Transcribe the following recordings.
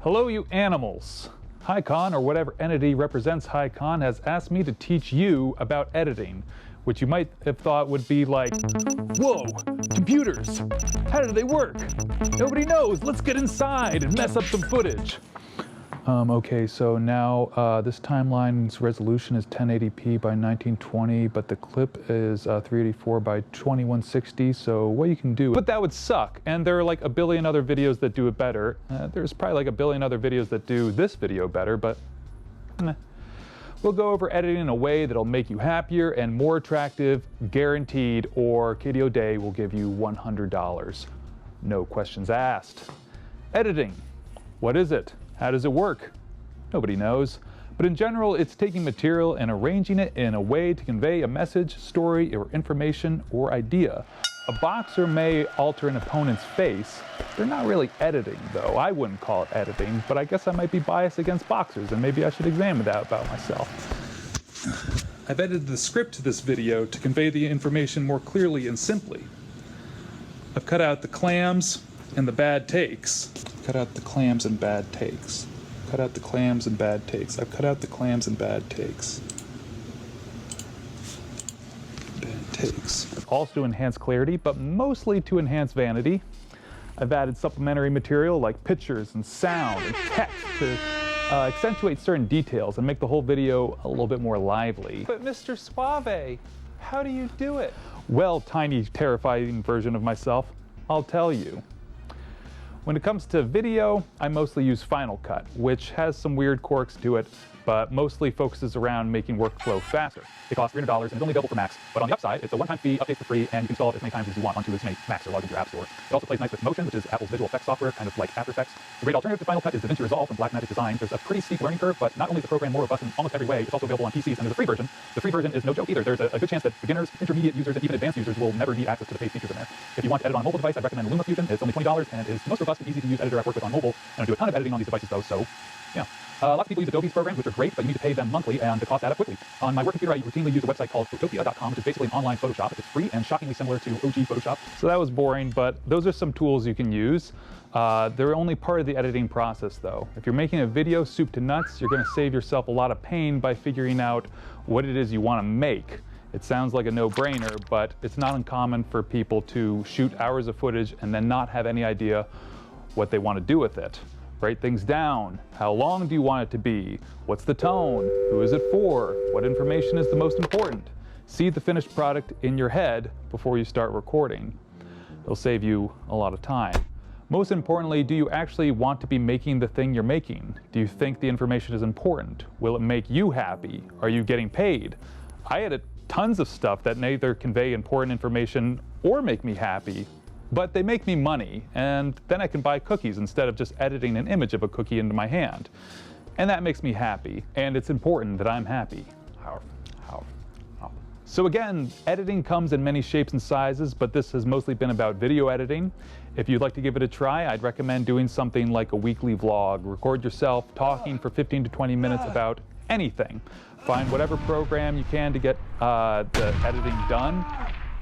Hello, you animals. HiCon, or whatever entity represents HiCon, has asked me to teach you about editing, which you might have thought would be like, whoa, computers, how do they work? Nobody knows, let's get inside and mess up some footage. Okay, so now this timeline's resolution is 1080p by 1920, but the clip is 384 by 2160, so what you can do, but that would suck, and there are like a billion other videos that do it better. There's probably like a billion other videos that do this video better, but we'll go over editing in a way that'll make you happier and more attractive, guaranteed, or Katie O'Day will give you $100. No questions asked. Editing. What is it? How does it work? Nobody knows. But in general, it's taking material and arranging it in a way to convey a message, story, or information, or idea. A boxer may alter an opponent's face. They're not really editing, though. I wouldn't call it editing, but I guess I might be biased against boxers, and maybe I should examine that about myself. I've edited the script to this video to convey the information more clearly and simply. I've cut out the clams and the bad takes. Cut out the clams and bad takes. Cut out the clams and bad takes. I've cut out the clams and bad takes. Bad takes. Also to enhance clarity, but mostly to enhance vanity. I've added supplementary material like pictures and sound and text to accentuate certain details and make the whole video a little bit more lively. But Mr. Suave, how do you do it? Well, tiny, terrifying version of myself, I'll tell you. When it comes to video, I mostly use Final Cut, which has some weird quirks to it, but mostly focuses around making workflow faster. It costs $300 and it's only available for Macs, but on the upside, it's a one-time fee, updates for free, and you can install it as many times as you want onto as many Macs or log into your app store. It also plays nice with Motion, which is Apple's visual effects software, kind of like After Effects. The great alternative to Final Cut is DaVinci Resolve from Blackmagic Design. There's a pretty steep learning curve, but not only is the program more robust in almost every way, it's also available on PCs, and there's a free version. The free version is no joke either. There's a good chance that beginners, intermediate users, and even advanced users will never need access to the paid features in there. If you want to edit on a mobile device, I'd recommend LumaFusion. It's only $20 and is the most robust and easy to use editor I've worked with on mobile. And I do a ton of editing on these devices though, so yeah. Lots of people use Adobe's programs, which are great, but you need to pay them monthly, and the costs add up quickly. On my work computer, I routinely use a website called Photopia.com, which is basically an online Photoshop. It's free and shockingly similar to OG Photoshop. So that was boring, but those are some tools you can use. They're only part of the editing process, though. If you're making a video soup to nuts, you're going to save yourself a lot of pain by figuring out what it is you want to make. It sounds like a no-brainer, but it's not uncommon for people to shoot hours of footage and then not have any idea what they want to do with it. Write things down. How long do you want it to be? What's the tone? Who is it for? What information is the most important? See the finished product in your head before you start recording. It'll save you a lot of time. Most importantly, do you actually want to be making the thing you're making? Do you think the information is important? Will it make you happy? Are you getting paid? I edit tons of stuff that neither convey important information or make me happy, but they make me money, and then I can buy cookies instead of just editing an image of a cookie into my hand. And that makes me happy, and it's important that I'm happy. So again, editing comes in many shapes and sizes, but this has mostly been about video editing. If you'd like to give it a try, I'd recommend doing something like a weekly vlog. Record yourself talking for 15 to 20 minutes about anything. Find whatever program you can to get the editing done,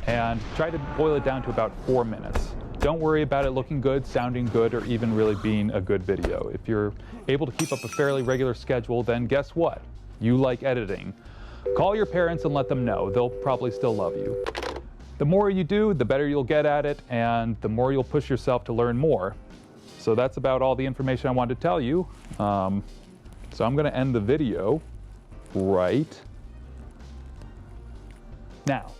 and try to boil it down to about 4 minutes. Don't worry about it looking good, sounding good, or even really being a good video. If you're able to keep up a fairly regular schedule, then guess what? You like editing. Call your parents and let them know. They'll probably still love you. The more you do, the better you'll get at it, and the more you'll push yourself to learn more. So that's about all the information I wanted to tell you. So I'm going to end the video right now.